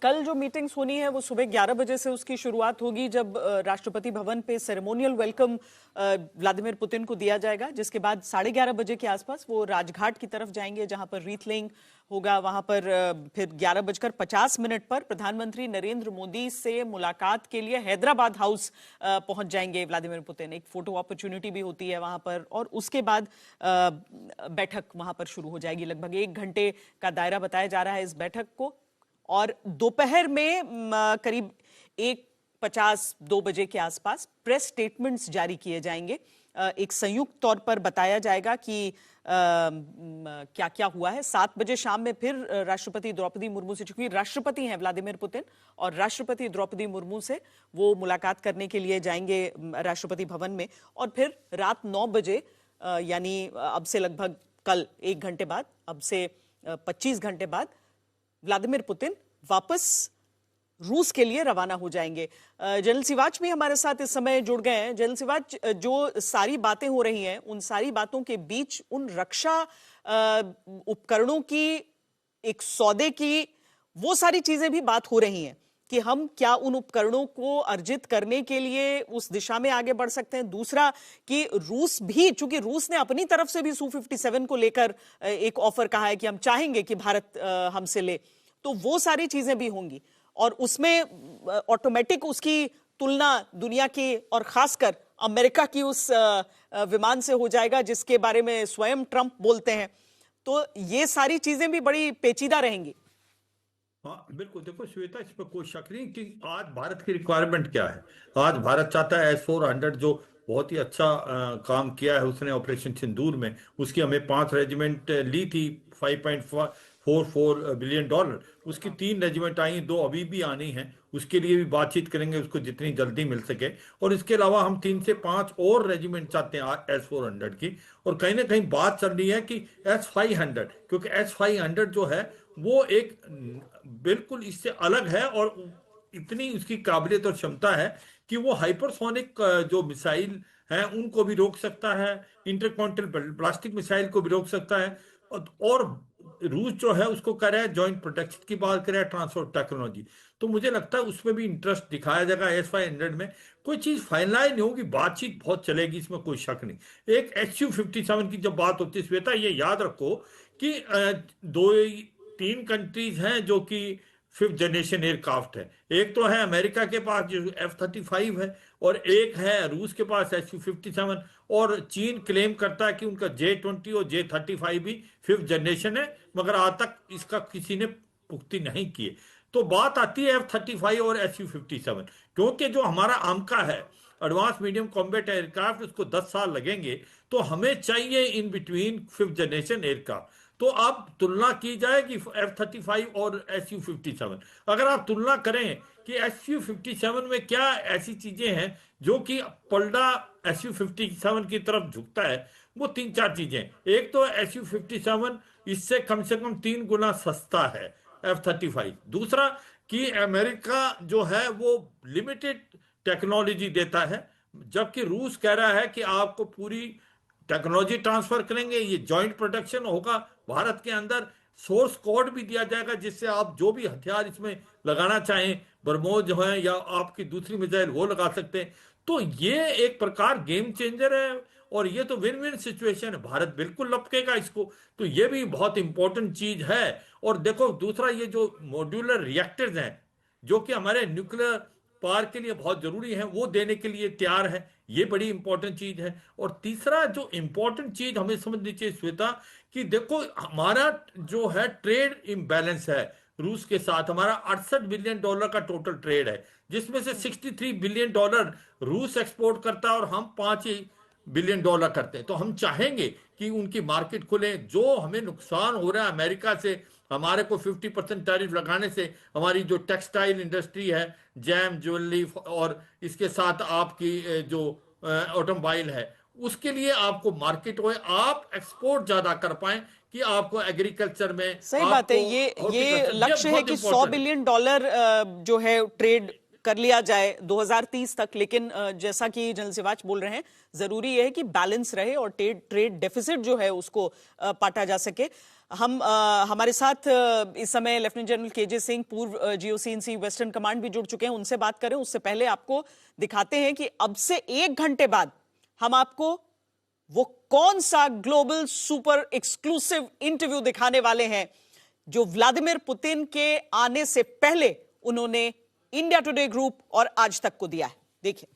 कल जो मीटिंग्स होनी है वो सुबह 11 बजे से उसकी शुरुआत होगी, जब राष्ट्रपति भवन पे सेरेमोनियल वेलकम व्लादिमीर पुतिन को दिया जाएगा, जिसके बाद 11:30 बजे के आसपास वो राजघाट की तरफ जाएंगे जहां पर रीथ लेइंग होगा। वहां पर फिर 11:50 पर प्रधानमंत्री नरेंद्र मोदी से मुलाकात के लिए हैदराबाद हाउस पहुंच जाएंगे व्लादिमीर पुतिन। एक फोटो अपॉर्चुनिटी भी होती है वहां पर, और उसके बाद बैठक वहां पर शुरू हो जाएगी। लगभग 1 घंटे का दायरा बताया जा रहा है इस बैठक को, और दोपहर में करीब 1:50-2 बजे के आसपास प्रेस स्टेटमेंट्स जारी किए जाएंगे। एक संयुक्त तौर पर बताया जाएगा कि क्या क्या हुआ है। 7 बजे शाम में फिर राष्ट्रपति द्रौपदी मुर्मू से, चूंकि राष्ट्रपति हैं व्लादिमीर पुतिन, और राष्ट्रपति द्रौपदी मुर्मू से वो मुलाकात करने के लिए जाएंगे राष्ट्रपति भवन में। और फिर रात 9 बजे यानी अब से लगभग कल 1 घंटे बाद, अब से 25 घंटे बाद व्लादिमीर पुतिन वापस रूस के लिए रवाना हो जाएंगे। जनरल सिवाच भी हमारे साथ इस समय जुड़ गए हैं। जनरल सिवाच, जो सारी बातें हो रही हैं, उन सारी बातों के बीच उन रक्षा उपकरणों की, एक सौदे की, वो सारी चीजें भी बात हो रही हैं कि हम क्या उन उपकरणों को अर्जित करने के लिए उस दिशा में आगे बढ़ सकते हैं। दूसरा कि रूस भी, चूंकि रूस ने अपनी तरफ से भी Su-57 को लेकर एक ऑफर कहा है कि हम चाहेंगे कि भारत हमसे ले, तो वो सारी चीजें भी होंगी, और उसमें ऑटोमेटिक उसकी तुलना दुनिया की और खासकर अमेरिका की उस विमान से हो जाएगा जिसके बारे में स्वयं ट्रंप बोलते हैं। तो ये सारी चीजें भी बड़ी पेचीदा रहेंगी। हाँ बिल्कुल, देखो श्वेता, इस पर कोई शक नहीं कि आज भारत की रिक्वायरमेंट क्या है। आज भारत चाहता है S-400, जो बहुत ही अच्छा काम किया है उसने सिंदूर में, उसकी हमें 5 रेजिमेंट ली थी, $5.44 बिलियन। उसकी 3 रेजिमेंट आई, 2 अभी भी आनी है, उसके लिए भी बातचीत करेंगे, उसको जितनी जल्दी मिल सके। और इसके अलावा हम 3 से 5 और रेजिमेंट चाहते हैं S-400 की। और कहीं ना कहीं बात चल रही है कि S-500, क्योंकि S-500 जो है वो एक बिल्कुल इससे अलग है, और इतनी उसकी काबिलियत और क्षमता है कि वो हाइपरसोनिक जो मिसाइल हैं उनको भी रोक सकता है, इंटरकॉन्टिनेंटल प्लास्टिक मिसाइल को भी रोक सकता है। और रूस जो है उसको कर रहा है जॉइंट प्रोटेक्शन की बात कर रहा है, ट्रांसफर टेक्नोलॉजी। तो मुझे लगता है उसमें भी इंटरेस्ट दिखाया जाएगा। S-500 में कोई चीज फाइनलाइज नहीं होगी, बातचीत बहुत चलेगी, इसमें कोई शक नहीं। एक Su-57 की जब बात होती है श्वेता, ये याद रखो कि 2-3 कंट्रीज हैं जो कि 5th जनरेशन एयरक्राफ्ट है। एक तो है अमेरिका के पास जो F-35 है, और एक है रूस के पास Su-57, और चीन क्लेम करता है कि उनका J-20 और J-35 भी 5th जनरेशन है, मगर आज तक इसका किसी ने पुष्टि नहीं की। तो बात आती है F-35 और Su-57, क्योंकि जो हमारा आमका है एडवांस मीडियम कॉम्बैट एयरक्राफ्ट, उसको 10 साल लगेंगे, तो हमें चाहिए in between 5th generation aircraft. तो अब तुलना की जाए कि F-35 और Su-57, अगर आप तुलना करें कि Su-57 में क्या ऐसी चीजें हैं जो कि पलड़ा Su-57 की तरफ झुकता है, वो 3-4 चीजें। एक तो Su-57 इससे कम से कम 3 गुना सस्ता है F-35। दूसरा कि अमेरिका जो है वो लिमिटेड टेक्नोलॉजी देता है, जबकि रूस कह रहा है कि आपको पूरी टेक्नोलॉजी ट्रांसफर करेंगे, ये जॉइंट प्रोटेक्शन होगा, भारत के अंदर सोर्स कोड भी दिया जाएगा जिससे आप जो भी हथियार इसमें लगाना चाहें, बरमोज जो है या आपकी दूसरी मिसाइल, वो लगा सकते हैं। तो ये एक प्रकार गेम चेंजर है, और ये तो विन विन सिचुएशन है, भारत बिल्कुल लपकेगा इसको। तो ये भी बहुत इंपॉर्टेंट चीज है। और देखो दूसरा, ये जो मॉड्यूलर रिएक्टर्स हैं जो कि हमारे न्यूक्लियर पावर के लिए बहुत जरूरी है, वो देने के लिए तैयार है, ये बड़ी इंपॉर्टेंट चीज है। और तीसरा जो इंपॉर्टेंट चीज हमें समझनी चाहिए श्वेता, कि देखो हमारा जो है ट्रेड इम्बैलेंस है रूस के साथ, हमारा $68 बिलियन का टोटल ट्रेड है, जिसमें से $63 बिलियन रूस एक्सपोर्ट करता है और हम $5 बिलियन करते हैं। तो हम चाहेंगे कि उनकी मार्केट खुले। जो हमें नुकसान हो रहा है अमेरिका से, हमारे को 50% टैरिफ लगाने से, हमारी जो टेक्सटाइल इंडस्ट्री है, जैम, ज्वेलरी, और इसके साथ आपकी जो ऑटोमोबाइल है, उसके लिए आपको मार्केट हो, आप एक्सपोर्ट ज्यादा कर पाए, कि आपको एग्रीकल्चर में, सही बात है। ये लक्ष्य है कि $100 बिलियन जो है ट्रेड कर लिया जाए 2030 तक। लेकिन जैसा कि जनरल सिवाच बोल रहे हैं, जरूरी है कि बैलेंस रहे और ट्रेड डेफिसिट जो है उसको पाटा जा सके। हम हमारे साथ इस समय लेफ्टिनेंट जनरल केजे सिंह, पूर्व जीओसी वेस्टर्न कमांड भी जुड़ चुके हैं। उनसे बात करें उससे पहले आपको दिखाते हैं कि अब से 1 घंटे बाद हम आपको वो कौन सा ग्लोबल सुपर एक्सक्लूसिव इंटरव्यू दिखाने वाले हैं जो व्लादिमीर पुतिन के आने से पहले उन्होंने इंडिया टुडे ग्रुप और आज तक को दिया है। देखिए।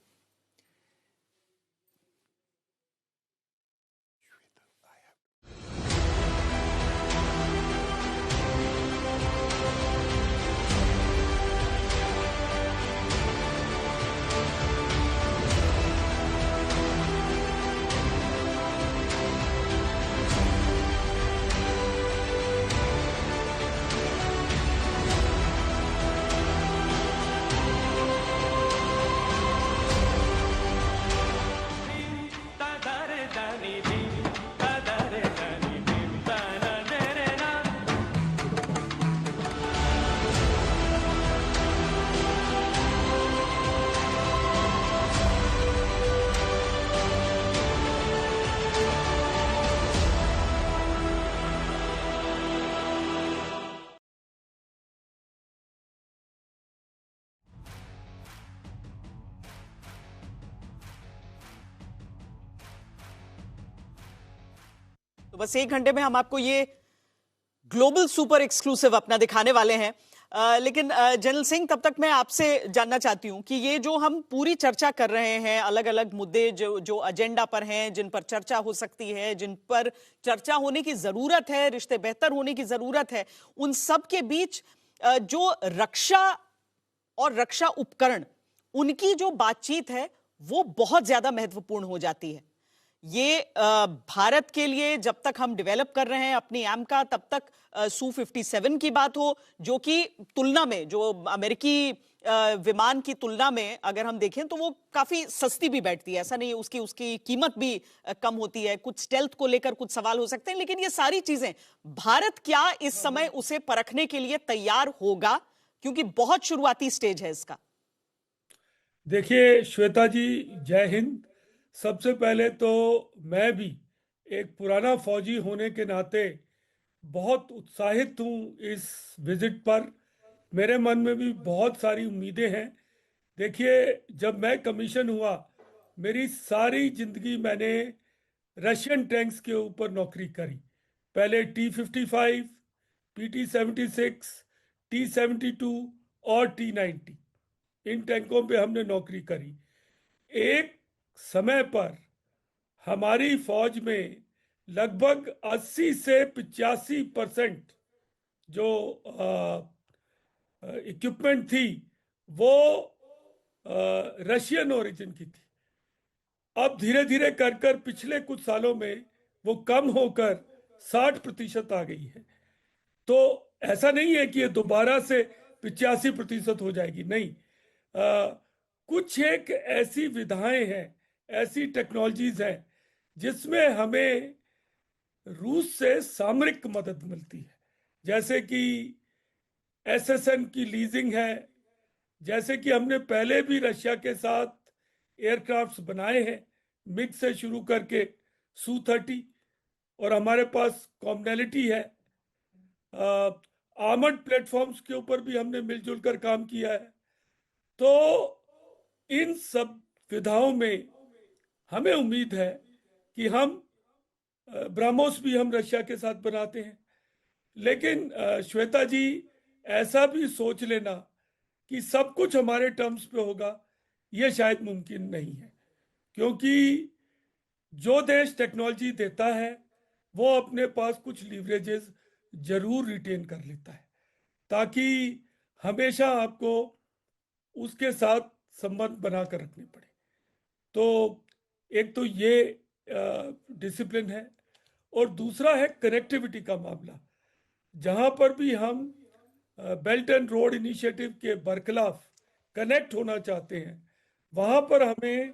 तो बस 1 घंटे में हम आपको ये ग्लोबल सुपर एक्सक्लूसिव अपना दिखाने वाले हैं। लेकिन जनरल सिंह, तब तक मैं आपसे जानना चाहती हूं कि ये जो हम पूरी चर्चा कर रहे हैं, अलग अलग मुद्दे जो एजेंडा पर हैं, जिन पर चर्चा हो सकती है, जिन पर चर्चा होने की जरूरत है, रिश्ते बेहतर होने की जरूरत है, उन सब के बीच जो रक्षा और रक्षा उपकरण, उनकी जो बातचीत है वो बहुत ज्यादा महत्वपूर्ण हो जाती है। ये भारत के लिए जब तक हम डेवलप कर रहे हैं अपनी एमका, तब तक Su-57 की बात हो, जो कि तुलना में, जो अमेरिकी विमान की तुलना में अगर हम देखें तो वो काफी सस्ती भी बैठती है। ऐसा नहीं है, उसकी उसकी कीमत भी कम होती है। कुछ स्टेल्थ को लेकर कुछ सवाल हो सकते हैं, लेकिन ये सारी चीजें भारत क्या इस समय उसे परखने के लिए तैयार होगा, क्योंकि बहुत शुरुआती स्टेज है इसका। देखिए श्वेता जी, जय हिंद। सबसे पहले तो मैं भी एक पुराना फौजी होने के नाते बहुत उत्साहित हूँ इस विजिट पर। मेरे मन में भी बहुत सारी उम्मीदें हैं। देखिए, जब मैं कमीशन हुआ, मेरी सारी जिंदगी मैंने रशियन टैंक्स के ऊपर नौकरी करी। पहले T-55, PT-76, T-72 और T-90, इन टैंकों पे हमने नौकरी करी। एक समय पर हमारी फौज में लगभग 80 से 85% जो इक्विपमेंट थी वो रशियन ओरिजिन की थी। अब धीरे धीरे कर कर पिछले कुछ सालों में वो कम होकर 60% आ गई है। तो ऐसा नहीं है कि ये दोबारा से 85% हो जाएगी, नहीं। कुछ एक ऐसी विधाएं हैं, ऐसी टेक्नोलॉजीज हैं जिसमें हमें रूस से सामरिक मदद मिलती है। जैसे कि SSN की लीजिंग है, जैसे कि हमने पहले भी रशिया के साथ एयरक्राफ्ट्स बनाए हैं, मिग से शुरू करके Su-30, और हमारे पास कॉमनैलिटी है। आर्मर्ड प्लेटफॉर्म्स के ऊपर भी हमने मिलजुल कर काम किया है। तो इन सब विधाओं में हमें उम्मीद है कि हम ब्रह्मोस भी हम रशिया के साथ बनाते हैं। लेकिन श्वेता जी, ऐसा भी सोच लेना कि सब कुछ हमारे टर्म्स पे होगा, ये शायद मुमकिन नहीं है। क्योंकि जो देश टेक्नोलॉजी देता है वो अपने पास कुछ लीवरेजेस जरूर रिटेन कर लेता है, ताकि हमेशा आपको उसके साथ संबंध बनाकर रखने पड़े। तो एक तो ये डिसिप्लिन है, और दूसरा है कनेक्टिविटी का मामला। जहां पर भी हम बेल्ट एंड रोड इनिशिएटिव के बरखिलाफ कनेक्ट होना चाहते हैं, वहां पर हमें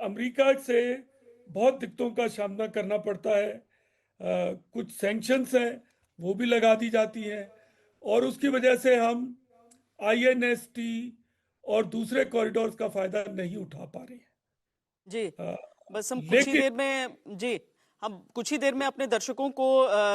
अमेरिका से बहुत दिक्कतों का सामना करना पड़ता है। कुछ सैंक्शंस हैं वो भी लगा दी जाती हैं, और उसकी वजह से हम INST और दूसरे कॉरिडोर्स का फायदा नहीं उठा पा रहे हैं। जी, बस हम कुछ ही देर में, जी हम कुछ ही देर में अपने दर्शकों को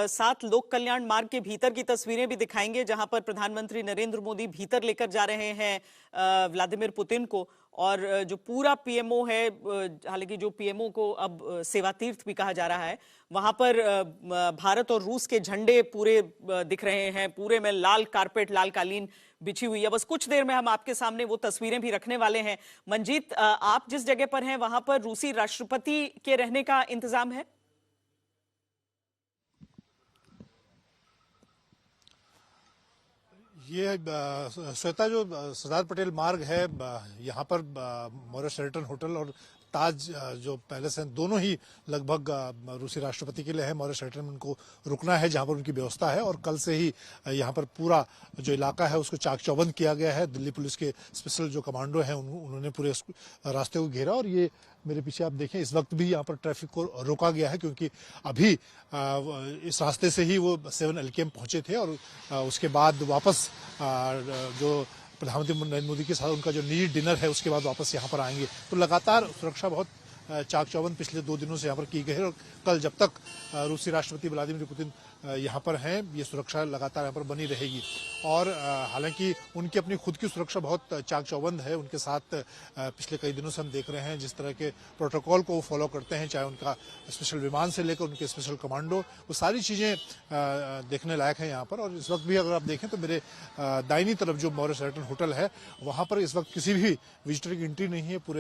सात लोक कल्याण मार्ग के भीतर की तस्वीरें भी दिखाएंगे, जहां पर प्रधानमंत्री नरेंद्र मोदी भीतर लेकर जा रहे हैं व्लादिमीर पुतिन को। और जो पूरा पीएमओ है, हालांकि जो पीएमओ को अब सेवा तीर्थ भी कहा जा रहा है, वहां पर भारत और रूस के झंडे पूरे दिख रहे हैं। पूरे में लाल कारपेट, लाल कालीन बिछी हुई है। बस कुछ देर में हम आपके सामने वो तस्वीरें भी रखने वाले हैं। मंजीत, आप जिस जगह पर हैं वहां पर रूसी राष्ट्रपति के रहने का इंतजाम है? ये श्वेता, जो सरदार पटेल मार्ग है, यहाँ पर मॉरिस शेरेटन होटल और ताज जो पैलेस हैं, दोनों ही लगभग रूसी राष्ट्रपति के लिए है। मॉरिस शेरेटन में उनको रुकना है, जहाँ पर उनकी व्यवस्था है, और कल से ही यहाँ पर पूरा जो इलाका है उसको चाक चौबंद किया गया है। दिल्ली पुलिस के स्पेशल जो कमांडो हैं उन्होंने पूरे रास्ते को घेरा। और ये मेरे पीछे आप देखें, इस वक्त भी यहाँ पर ट्रैफिक को रोका गया है, क्योंकि अभी इस रास्ते से ही वो 7 LKM पहुंचे थे, और उसके बाद वापस जो प्रधानमंत्री नरेंद्र मोदी के साथ उनका जो नीट डिनर है उसके बाद वापस यहाँ पर आएंगे। तो लगातार सुरक्षा बहुत चाक चौबंद पिछले 2 दिनों से यहाँ पर की गई है, और कल जब तक रूसी राष्ट्रपति व्लादिमीर पुतिन यहाँ पर हैं, ये सुरक्षा लगातार यहाँ पर बनी रहेगी। और हालांकि उनकी अपनी खुद की सुरक्षा बहुत चाक चौबंद है। उनके साथ पिछले कई दिनों से हम देख रहे हैं जिस तरह के प्रोटोकॉल को वो फॉलो करते हैं, चाहे उनका स्पेशल विमान से लेकर उनके स्पेशल कमांडो, वो सारी चीज़ें देखने लायक हैं यहाँ पर। और इस वक्त भी अगर आप देखें तो मेरे दाहिनी तरफ जो मॉरिस शेरेटन होटल है, वहाँ पर इस वक्त किसी भी विजिटर की एंट्री नहीं है। पूरे